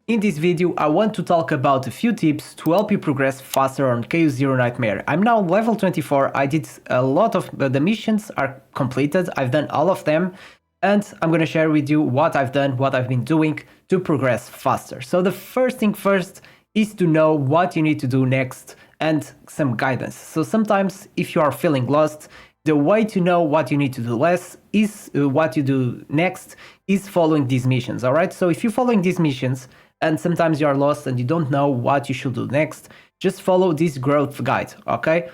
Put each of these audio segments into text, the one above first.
In this video, I want to talk about a few tips to help you progress faster on Chaos Zero Nightmare. I'm now level 24, I did a lot of the missions are completed, I've done all of them, and I'm gonna share with you what I've done, what I've been doing to progress faster. So the first thing first is to know what you need to do next and some guidance. So sometimes if you are feeling lost, the way to know what you need to do less is what you do next is following these missions, all right? So if you're following these missions and sometimes you're lost and you don't know what you should do next, just follow this growth guide, okay?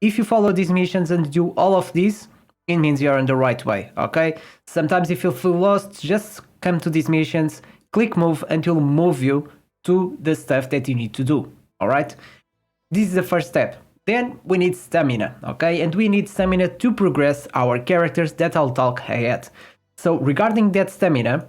If you follow these missions and do all of these, it means you're in the right way, okay? Sometimes if you feel lost, just come to these missions, click move, and it'll move you to the stuff that you need to do, all right? This is the first step. Then we need stamina, okay? And we need stamina to progress our characters that I'll talk ahead. So regarding that stamina,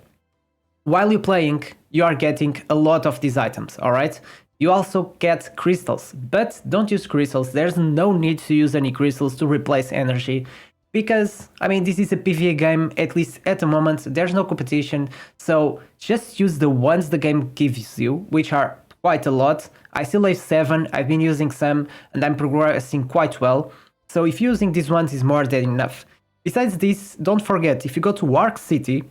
while you're playing, you are getting a lot of these items, all right? You also get crystals, but don't use crystals. There's no need to use any crystals to replace energy because, I mean, this is a PvE game, at least at the moment, there's no competition. So just use the ones the game gives you, which are quite a lot. I still have 7, I've been using some, and I'm progressing quite well. So if using these ones is more than enough. Besides this, don't forget, if you go to Ark City,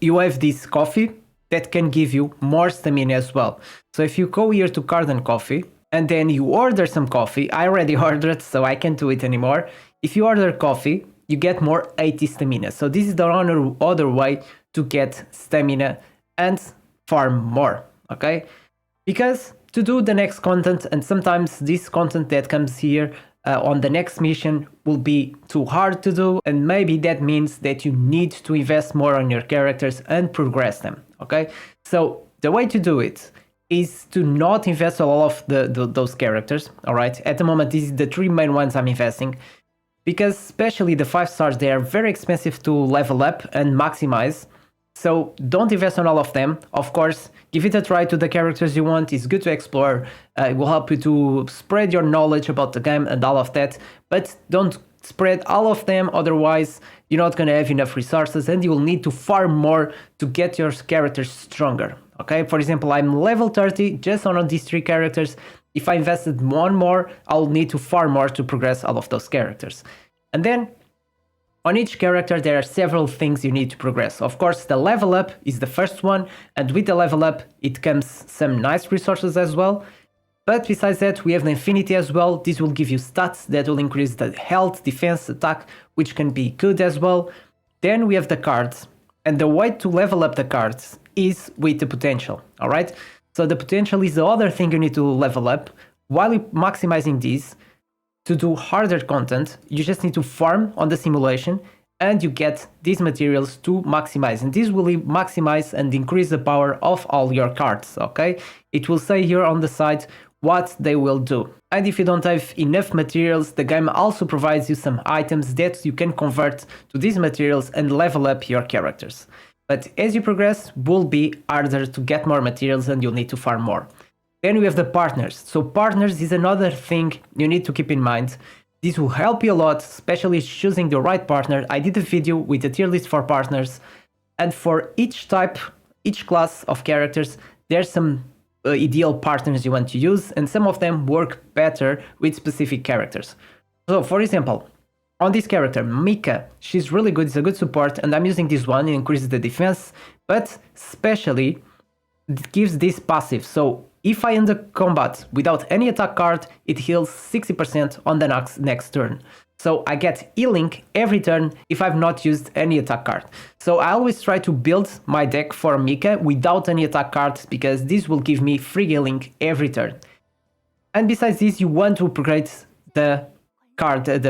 you have this coffee that can give you more stamina as well. So if you go here to Garden Coffee and then you order some coffee, I already ordered so I can't do it anymore. If you order coffee, you get more 80 stamina. So this is the other way to get stamina and farm more, okay? Because to do the next content, and sometimes this content that comes here on the next mission will be too hard to do, and maybe that means that you need to invest more on your characters and progress them, okay? So the way to do it is to not invest all of those characters, all right? At the moment, these are the 3 main ones I'm investing, because especially the 5 stars, they are very expensive to level up and maximize. So don't invest on all of them. Of course, give it a try to the characters you want. It's good to explore. It will help you to spread your knowledge about the game and all of that. But don't spread all of them. Otherwise, you're not going to have enough resources and you will need to farm more to get your characters stronger. Okay, for example, I'm level 30 just on these 3 characters. If I invested one more, I'll need to farm more to progress all of those characters. And then on each character, there are several things you need to progress. Of course, the level up is the first one, and with the level up, it comes some nice resources as well. But besides that, we have the infinity as well. This will give you stats that will increase the health, defense, attack, which can be good as well. Then we have the cards, and the way to level up the cards is with the potential, all right? So the potential is the other thing you need to level up. While you're maximizing this, to do harder content, you just need to farm on the simulation and you get these materials to maximize. And this will maximize and increase the power of all your cards, okay? It will say here on the side what they will do. And if you don't have enough materials, the game also provides you some items that you can convert to these materials and level up your characters. But as you progress, will be harder to get more materials and you'll need to farm more. Then we have the partners. So partners is another thing you need to keep in mind. This will help you a lot, especially choosing the right partner. I did a video with a tier list for partners. And for each type, each class of characters, there's some ideal partners you want to use. And some of them work better with specific characters. So for example, on this character, Mika, she's really good. It's a good support. And I'm using this one. It increases the defense. But especially, it gives this passive. So if I end the combat without any attack card, it heals 60% on the next turn. So I get healing every turn if I've not used any attack card. So I always try to build my deck for Mika without any attack cards because this will give me free healing every turn. And besides this, you want to upgrade the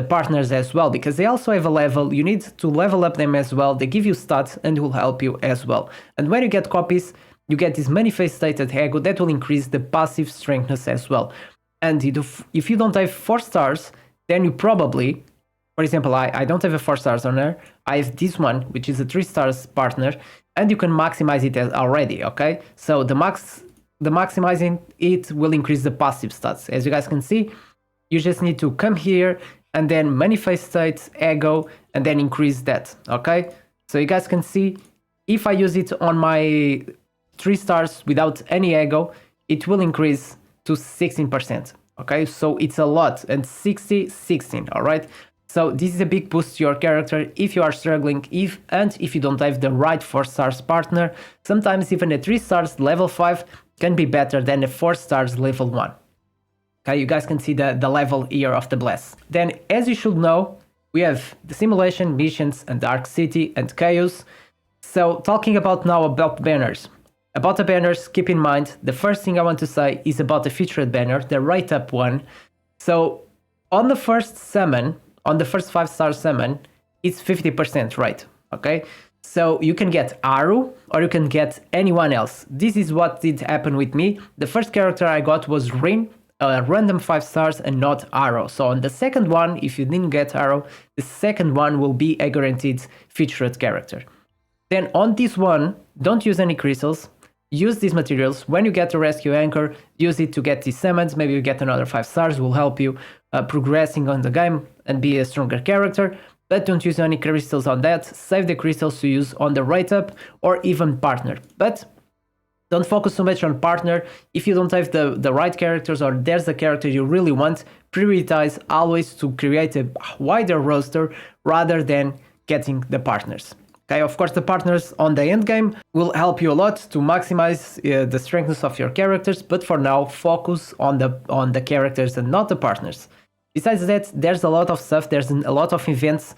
partners as well, because they also have a level. You need to level up them as well. They give you stats and will help you as well. And when you get copies, you get this manifested ego that will increase the passive strengthness as well. And if you don't have 4 stars, then you probably, for example, I don't have a 4 stars on there. I have this one, which is a 3 stars partner, and you can maximize it already, okay? So the maximizing it will increase the passive stats. As you guys can see, you just need to come here and then manifest ego and then increase that, okay? So you guys can see, if I use it on my 3 stars without any ego, it will increase to 16%. Okay, so it's a lot, and 60, 16, all right? So this is a big boost to your character if you are struggling, if you don't have the right 4 stars partner. Sometimes even a 3 stars level 5 can be better than a 4 stars level 1. Okay, you guys can see the level here of the bless. Then, as you should know, we have the simulation, missions, and Dark City and Chaos. So talking about now about banners. About the banners, keep in mind, the first thing I want to say is about the featured banner, the rate up one. So on the first summon, on the first 5-star summon, it's 50% rate, okay? So you can get Aru or you can get anyone else. This is what did happen with me. The first character I got was Rin, random 5 stars and not Arrow. So on the second one, if you didn't get Arrow, the second one will be a guaranteed featured character. Then on this one, don't use any crystals. Use these materials. When you get a rescue anchor, use it to get these summons. Maybe you get another 5 stars, will help you progressing on the game and be a stronger character. But don't use any crystals on that. Save the crystals to use on the rate up or even partner. But don't focus so much on partner. If you don't have the right characters or there's the character you really want, prioritize always to create a wider roster rather than getting the partners. Okay, of course, the partners on the end game will help you a lot to maximize the strengths of your characters, but for now, focus on the characters and not the partners. Besides that, there's a lot of stuff. There's a lot of events.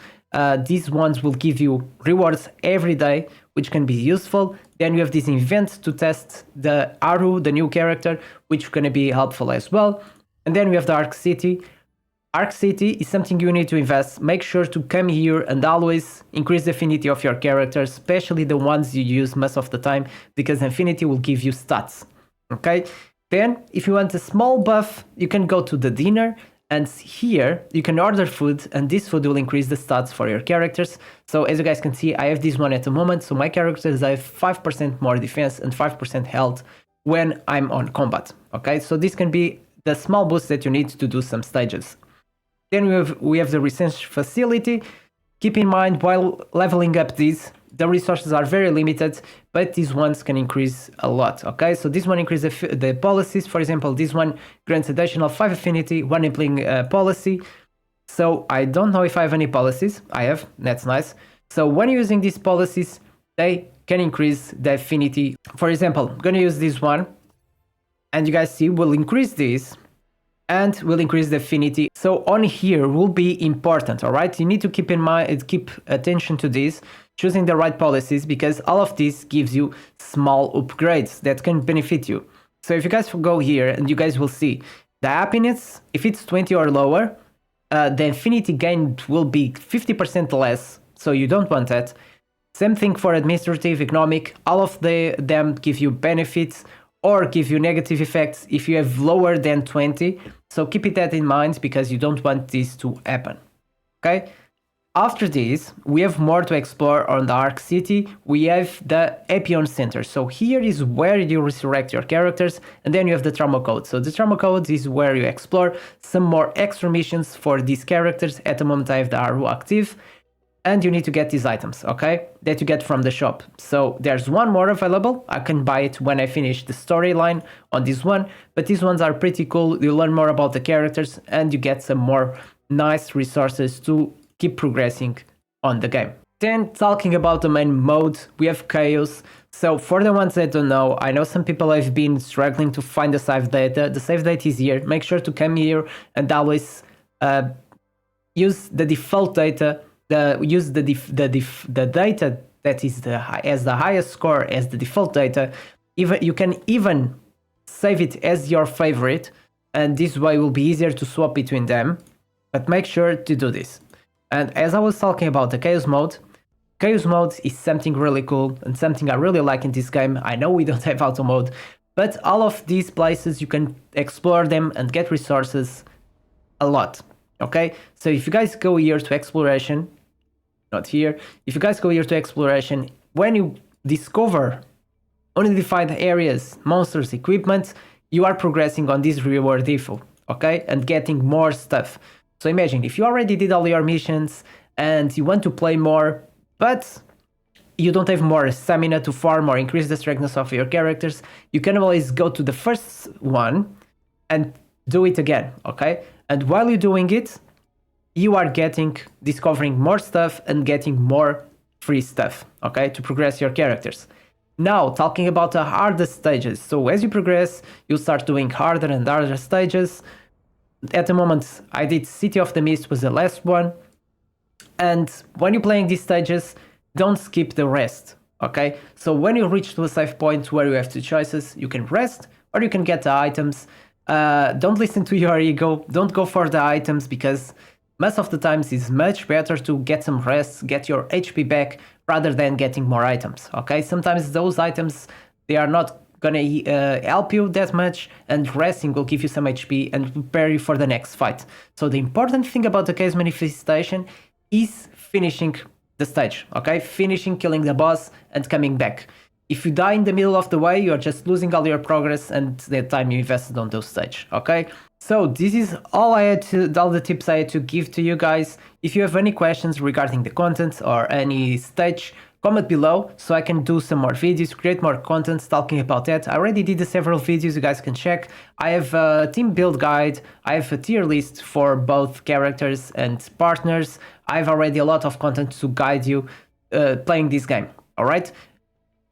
These ones will give you rewards every day, which can be useful. Then you have this event to test the Aru, the new character, which is going to be helpful as well. And then we have the Arc City. Arc City is something you need to invest. Make sure to come here and always increase the affinity of your characters, especially the ones you use most of the time, because affinity will give you stats. Okay? Then, if you want a small buff, you can go to the dinner, and here you can order food, and this food will increase the stats for your characters. So as you guys can see, I have this one at the moment, so my characters have 5% more defense and 5% health when I'm on combat. Okay? So this can be the small boost that you need to do some stages. Then we have the research facility. Keep in mind, while leveling up these, the resources are very limited, but these ones can increase a lot, okay? So this one increases the policies. For example, this one grants additional 5 affinity, 1 impling policy. So I don't know if I have any policies. I have, that's nice. So when using these policies, they can increase the affinity. For example, I'm gonna use this one, and you guys see, we'll increase this, and will increase the affinity. So on here will be important, all right? You need to keep in mind, keep attention to this, choosing the right policies, because all of this gives you small upgrades that can benefit you. So if you guys go here, and you guys will see the happiness, if it's 20 or lower, the affinity gain will be 50% less, so you don't want that. Same thing for administrative, economic, all of them give you benefits or give you negative effects if you have lower than 20. So keep that in mind because you don't want this to happen. Okay? After this, we have more to explore on the Arc City. We have the Epion Center. So here is where you resurrect your characters, and then you have the Trauma Code. So the Trauma Code is where you explore some more extra missions for these characters. At the moment, I have the Aru active. And you need to get these items, okay? That you get from the shop. So there's one more available. I can buy it when I finish the storyline on this one. But these ones are pretty cool. You learn more about the characters and you get some more nice resources to keep progressing on the game. Then talking about the main mode, we have Chaos. So for the ones that don't know, I know some people have been struggling to find the save data. The save data is here. Make sure to come here and always use the default data. Use the data that is as the highest score as the default data. Even you can even save it as your favorite, and this way will be easier to swap between them. But make sure to do this. And as I was talking about the Chaos mode is something really cool and something I really like in this game. I know we don't have auto mode, but all of these places you can explore them and get resources a lot. Okay, so if you guys go here to exploration, not here, if you guys go here to exploration, when you discover undefined areas, monsters, equipment, you are progressing on this reward info, okay, and getting more stuff. So imagine if you already did all your missions and you want to play more, but you don't have more stamina to farm or increase the strengthness of your characters, you can always go to the first one and do it again, okay? And while you're doing it, you are discovering more stuff and getting more free stuff, okay, to progress your characters. Now, talking about the hardest stages. So as you progress, you start doing harder and harder stages. At the moment, I did City of the Mist was the last one. And when you're playing these stages, don't skip the rest, okay? So when you reach to a save point where you have two choices, you can rest or you can get the items. Don't listen to your ego. Don't go for the items because most of the times it's much better to get some rest, get your HP back rather than getting more items, okay? Sometimes those items, they are not gonna help you that much, and resting will give you some HP and prepare you for the next fight. So the important thing about the case manifestation is finishing the stage, okay? Finishing, killing the boss, and coming back. If you die in the middle of the way, you're just losing all your progress and the time you invested on those stage, okay? So this is all the tips I had to give to you guys. If you have any questions regarding the content or any stage, comment below so I can do some more videos, create more content talking about that. I already did several videos you guys can check. I have a team build guide. I have a tier list for both characters and partners. I have already a lot of content to guide you playing this game, all right?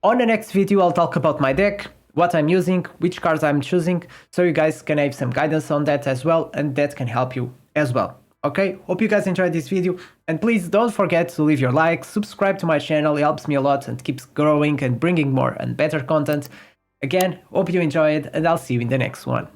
On the next video, I'll talk about my deck, what I'm using, which cards I'm choosing, so you guys can have some guidance on that as well, and that can help you as well. Okay, hope you guys enjoyed this video, and please don't forget to leave your like, subscribe to my channel, it helps me a lot and keeps growing and bringing more and better content. Again, hope you enjoyed, and I'll see you in the next one.